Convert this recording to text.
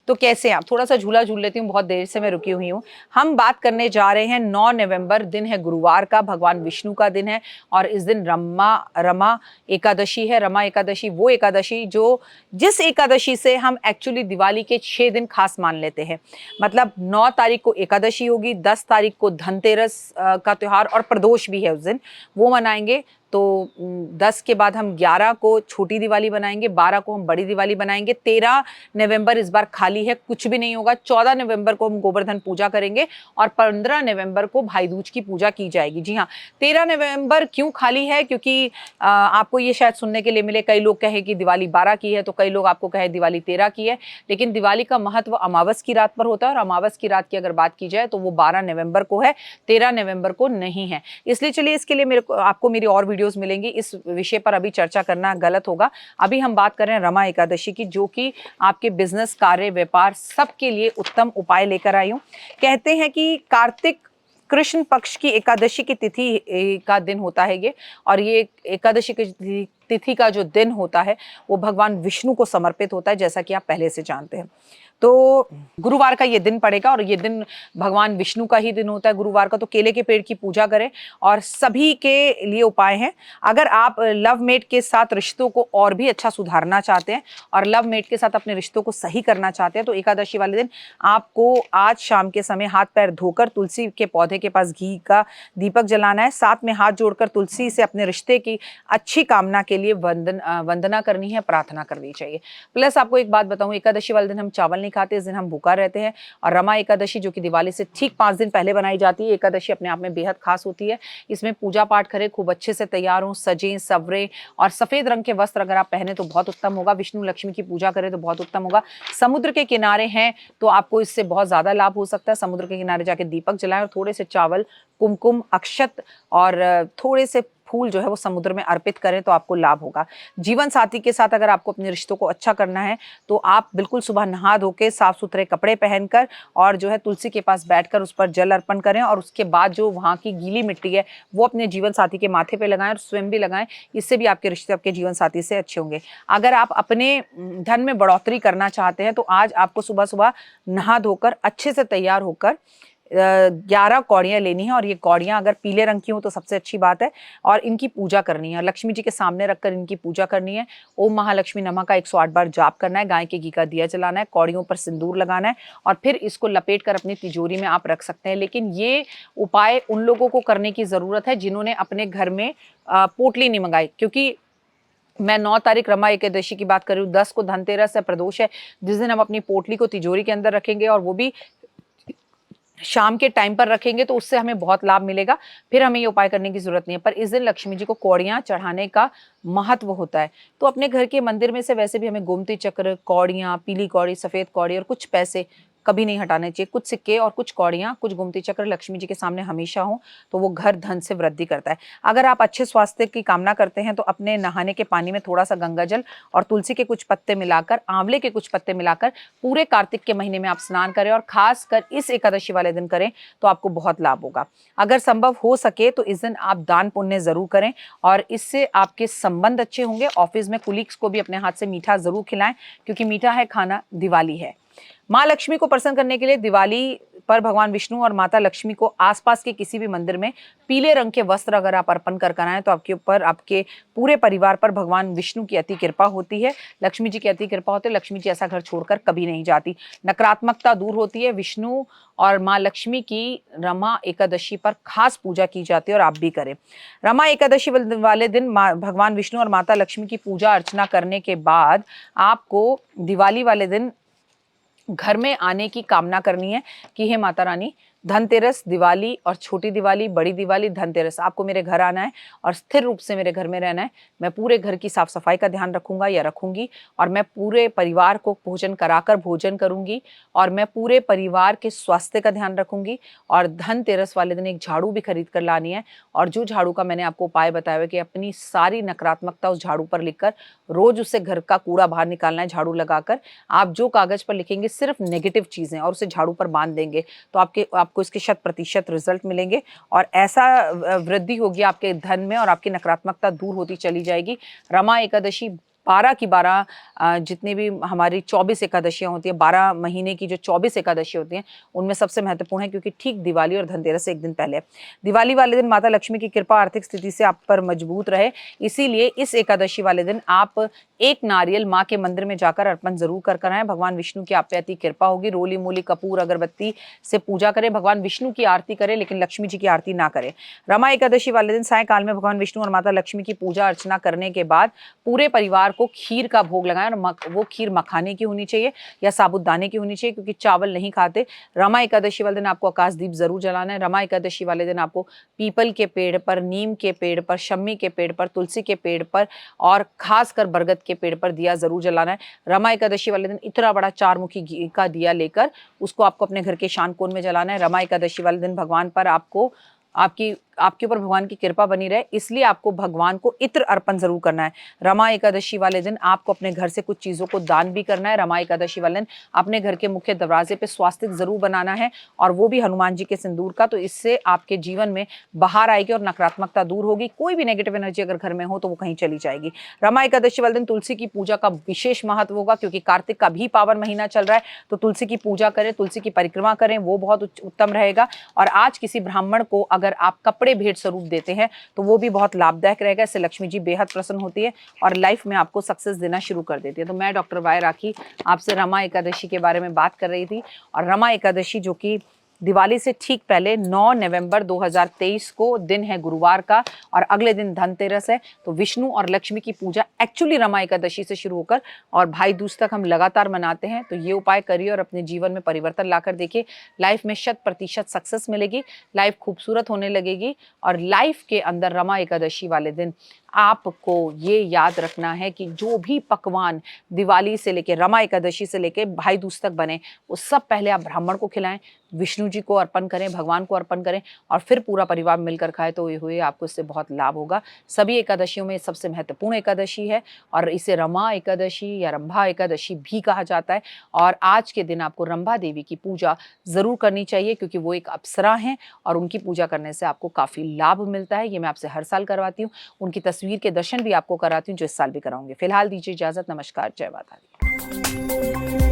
तो कैसे आप थोड़ा सा झूला झूल लेती हूँ, बहुत देर से मैं रुकी हुई हूँ। हम बात करने जा रहे हैं 9 नवंबर, दिन है गुरुवार का, भगवान विष्णु का दिन है और इस दिन रमा एकादशी है। रमा एकादशी वो एकादशी जो जिस एकादशी से हम एक्चुअली दिवाली के 6 दिन खास मान लेते हैं। मतलब 9 तारीख को एकादशी होगी, 10 तारीख को धनतेरस का त्योहार और प्रदोष भी है उस दिन, वो मनाएंगे। तो 10 के बाद हम 11 को छोटी दिवाली बनाएंगे, 12 को हम बड़ी दिवाली बनाएंगे। 13 नवंबर इस बार खाली है, कुछ भी नहीं होगा। 14 नवंबर को हम गोवर्धन पूजा करेंगे और 15 नवंबर को भाई दूज की पूजा की जाएगी। जी हाँ, 13 नवंबर क्यों खाली है? क्योंकि आपको ये शायद सुनने के लिए मिले, कई लोग कहे कि दिवाली 12 की है, तो कई लोग आपको कहे दिवाली 13 की है, लेकिन दिवाली का महत्व अमावस की रात पर होता है और अमावस की रात की अगर बात की जाए तो वो 12 नवंबर को है, 13 नवंबर को नहीं है। इसलिए चलिए इसके लिए आपको मेरी और वीडियोस मिलेंगी, इस विषय पर अभी चर्चा करना गलत होगा। अभी हम बात कर रहे हैं रमा एकादशी की, जो कि आपके बिजनेस, कार्य, व्यापार सबके लिए उत्तम उपाय लेकर आई हूं। कहते हैं कि कार्तिक कृष्ण पक्ष की एकादशी की तिथि का दिन होता है ये, और ये एकादशी की तिथि का जो दिन होता है वो भगवान विष्णु को समर्पित होता है, जैसा कि आप पहले से जानते हैं। तो गुरुवार का ये दिन पड़ेगा और ये दिन भगवान विष्णु का ही दिन होता है गुरुवार का। तो केले के पेड़ की पूजा करें और सभी के लिए उपाय हैं। अगर आप लव मेट के साथ रिश्तों को और भी अच्छा सुधारना चाहते हैं और लव मेट के साथ अपने रिश्तों को सही करना चाहते हैं, तो एकादशी वाले दिन आपको आज शाम के समय हाथ पैर धोकर तुलसी के पौधे के पास घी का दीपक जलाना है। साथ में हाथ जोड़कर तुलसी से अपने रिश्ते की अच्छी कामना के लिए वंदना करनी है, प्रार्थना करनी चाहिए। प्लस आपको एक बात बताऊं, एकादशी वाले दिन हम चावल नहीं खाते, इस दिन हम भूखा रहते हैं। और रमा एकादशी जो कि दिवाली से ठीक 5 दिन पहले बनाई जाती है, एकादशी अपने आप में बेहद खास होती है। इसमें पूजा पाठ करें, खूब अच्छे से तैयार हों, सजें सवरें, और सफेद रंग के वस्त्र अगर आप पहने तो बहुत उत्तम होगा। विष्णु लक्ष्मी की पूजा करें तो बहुत उत्तम होगा। समुद्र के किनारे हैं तो आपको इससे बहुत ज्यादा लाभ हो सकता है। समुद्र के किनारे जाके दीपक जलाएं और थोड़े से चावल, कुमकुम, अक्षत और थोड़े से फूल जो है वो समुद्र में अर्पित करें तो आपको लाभ होगा। जीवन साथी के साथ अगर आपको अपने रिश्तों को अच्छा करना है तो आप बिल्कुल सुबह नहा धो के साफ सुथरे कपड़े पहनकर और जो है तुलसी के पास बैठकर उस पर जल अर्पण करें, और उसके बाद जो वहाँ की गीली मिट्टी है वो अपने जीवन साथी के माथे पे लगाएं और स्वयं भी लगाएं। इससे भी आपके रिश्ते आपके जीवन साथी से अच्छे होंगे। अगर आप अपने धन में बढ़ोतरी करना चाहते हैं तो आज आपको सुबह सुबह नहा धोकर अच्छे से तैयार होकर 11 कौड़ियाँ लेनी है, और ये कौड़ियाँ अगर पीले रंग की हो तो सबसे अच्छी बात है, और इनकी पूजा करनी है। लक्ष्मी जी के सामने रखकर इनकी पूजा करनी है। ओम महालक्ष्मी नमः का 108 बार जाप करना है, गाय के घी का दिया जलाना है, कौड़ियों पर सिंदूर लगाना है और फिर इसको लपेट कर अपनी तिजोरी में आप रख सकते हैं। लेकिन ये उपाय उन लोगों को करने की ज़रूरत है जिन्होंने अपने घर में पोटली नहीं मंगाई, क्योंकि मैं 9 तारीख रमा एकादशी की बात कर रही हूँ, 10 को धनतेरस है, प्रदोष है, जिस दिन हम अपनी पोटली को तिजोरी के अंदर रखेंगे और वो भी शाम के टाइम पर रखेंगे तो उससे हमें बहुत लाभ मिलेगा। फिर हमें ये उपाय करने की जरूरत नहीं है। पर इस दिन लक्ष्मी जी को कौड़ियाँ चढ़ाने का महत्व होता है। तो अपने घर के मंदिर में से वैसे भी हमें गोमती चक्र, कौड़ियाँ, पीली कौड़ी, सफेद कौड़ी और कुछ पैसे कभी नहीं हटाने चाहिए। कुछ सिक्के और कुछ कौड़ियाँ, कुछ गोमती चक्र लक्ष्मी जी के सामने हमेशा हो, तो वो घर धन से वृद्धि करता है। अगर आप अच्छे स्वास्थ्य की कामना करते हैं तो अपने नहाने के पानी में थोड़ा सा गंगा जल और तुलसी के कुछ पत्ते मिलाकर, आंवले के कुछ पत्ते मिलाकर पूरे कार्तिक के महीने में आप स्नान करें और खासकर इस एकादशी वाले दिन करें तो आपको बहुत लाभ होगा। अगर संभव हो सके तो इस दिन आप दान पुण्य जरूर करें और इससे आपके संबंध अच्छे होंगे। ऑफिस में कुलीग्स को भी अपने हाथ से मीठा जरूर खिलाएं, क्योंकि मीठा है खाना, दिवाली है। माँ लक्ष्मी को प्रसन्न करने के लिए दिवाली पर भगवान विष्णु और माता लक्ष्मी को आसपास के किसी भी मंदिर में पीले रंग के वस्त्र अगर आप अर्पण कर कराएं तो आपके ऊपर, आपके पूरे परिवार पर भगवान विष्णु की अति कृपा होती है, लक्ष्मी जी की अति कृपा होती है। लक्ष्मी जी ऐसा घर छोड़कर कभी नहीं जाती, नकारात्मकता दूर होती है। विष्णु और माँ लक्ष्मी की रमा एकादशी पर खास पूजा की जाती है और आप भी करें। रमा एकादशी वाले दिन भगवान विष्णु और माता लक्ष्मी की पूजा अर्चना करने के बाद आपको दिवाली वाले दिन घर में आने की कामना करनी है कि हे माता रानी, धनतेरस, दिवाली और छोटी दिवाली, बड़ी दिवाली, धनतेरस आपको मेरे घर आना है और स्थिर रूप से मेरे घर में रहना है। मैं पूरे घर की साफ सफाई का ध्यान रखूंगा या रखूंगी, और मैं पूरे परिवार को भोजन कराकर भोजन करूंगी, और मैं पूरे परिवार के स्वास्थ्य का ध्यान रखूंगी। और धनतेरस वाले दिन एक झाड़ू भी खरीद कर लानी है, और जो झाड़ू का मैंने आपको उपाय बताया है कि अपनी सारी नकारात्मकता उस झाड़ू पर लिखकर रोज उससे घर का कूड़ा बाहर निकालना है। झाड़ू लगाकर आप जो कागज पर लिखेंगे सिर्फ नेगेटिव चीजें और उसे झाड़ू पर बांध देंगे तो आपको इसके 100% रिजल्ट मिलेंगे, और ऐसा वृद्धि होगी आपके धन में और आपकी नकारात्मकता दूर होती चली जाएगी। रमा एकादशी 12 की 12 जितनी भी हमारी 24 एकादशियाँ होती हैं, 12 महीने की जो 24 एकादशी होती हैं, उनमें सबसे महत्वपूर्ण है क्योंकि ठीक दिवाली और धनतेरस से एक दिन पहले है। दिवाली वाले दिन माता लक्ष्मी की कृपा आर्थिक स्थिति से आप पर मजबूत रहे, इसीलिए इस एकादशी वाले दिन आप एक नारियल माँ के मंदिर में जाकर अर्पण जरूर कर आएं। भगवान विष्णु की आप पे अति कृपा होगी। रोली मूली कपूर अगरबत्ती से पूजा करें, भगवान विष्णु की आरती करें, लेकिन लक्ष्मी जी की आरती ना करें। रमा एकादशी वाले दिन सायंकाल में भगवान विष्णु और माता लक्ष्मी की पूजा अर्चना करने के बाद पूरे परिवार को खीर का भोग लगाएं और वो खीर मखाने की होनी चाहिए या साबुदाने की होनी चाहिए, क्योंकि चावल नहीं खाते। रमा एकादशी वाले दिन आपको आकाशदीप जरूर जलाना है। रमा एकादशी वाले दिन आपको पीपल के पेड़ पर, नीम के पेड़ पर, शम्मी के पेड़ पर, तुलसी के पेड़ पर और खासकर बरगद के पेड़ पर दिया जरूर जलाना है। रमा एकादशी वाले दिन इतना बड़ा 4 मुखी घी का दिया लेकर उसको आपको अपने घर के ईशान कोण में जलाना है। रमा एकादशी वाले दिन भगवान पर आपके ऊपर भगवान की कृपा बनी रहे, इसलिए आपको भगवान को इत्र अर्पण जरूर करना है। रमा एकादशी वाले दिन आपको अपने घर से कुछ चीजों को दान भी करना है। रमा एकादशी वाले दिन अपने घर के मुख्य दरवाजे पे स्वास्तिक जरूर बनाना है, और वो भी हनुमान जी के सिंदूर का। तो इससे आपके जीवन में बाहर आएगी और नकारात्मकता दूर होगी। कोई भी नेगेटिव एनर्जी अगर घर में हो तो वो कहीं चली जाएगी। रमा एकादशी वाले दिन तुलसी की पूजा का विशेष महत्व होगा, क्योंकि कार्तिक का भी पावन महीना चल रहा है। तो तुलसी की पूजा करें, तुलसी की परिक्रमा करें, वो बहुत उत्तम रहेगा। और आज किसी ब्राह्मण को अगर आप कपड़े भेंट स्वरूप देते हैं तो वो भी बहुत लाभदायक रहेगा। इससे लक्ष्मी जी बेहद प्रसन्न होती है और लाइफ में आपको सक्सेस देना शुरू कर देती है। तो मैं डॉक्टर वाई राखी आपसे रमा एकादशी के बारे में बात कर रही थी। और रमा एकादशी जो कि दिवाली से ठीक पहले 9 नवंबर 2023 को दिन है गुरुवार का, और अगले दिन धनतेरस है। तो विष्णु और लक्ष्मी की पूजा एक्चुअली रमा एकादशी से शुरू होकर और भाई दूज तक हम लगातार मनाते हैं। तो ये उपाय करिए और अपने जीवन में परिवर्तन लाकर देखिए। लाइफ में 100% सक्सेस मिलेगी, लाइफ खूबसूरत होने लगेगी। और लाइफ के अंदर रमा एकादशी वाले दिन आपको ये याद रखना है कि जो भी पकवान दिवाली से लेके रमा एकादशी से लेके भाई दूज तक बने, वो सब पहले आप ब्राह्मण को खिलाएं, विष्णु जी को अर्पण करें, भगवान को अर्पण करें, और फिर पूरा परिवार मिलकर खाए। तो ये हुए आपको इससे बहुत लाभ होगा। सभी एकादशियों में सबसे महत्वपूर्ण एकादशी है और इसे रमा एकादशी या रंभा एकादशी भी कहा जाता है। और आज के दिन आपको रंभा देवी की पूजा जरूर करनी चाहिए, क्योंकि वो एक अप्सरा हैं और उनकी पूजा करने से आपको काफी लाभ मिलता है। ये मैं आपसे हर साल करवाती हूँ। उनकी तस्वीर के दर्शन भी आपको कराती हूँ, जो इस साल भी कराऊंगी। फिलहाल दीजिए इजाजत। नमस्कार, जय माता दी।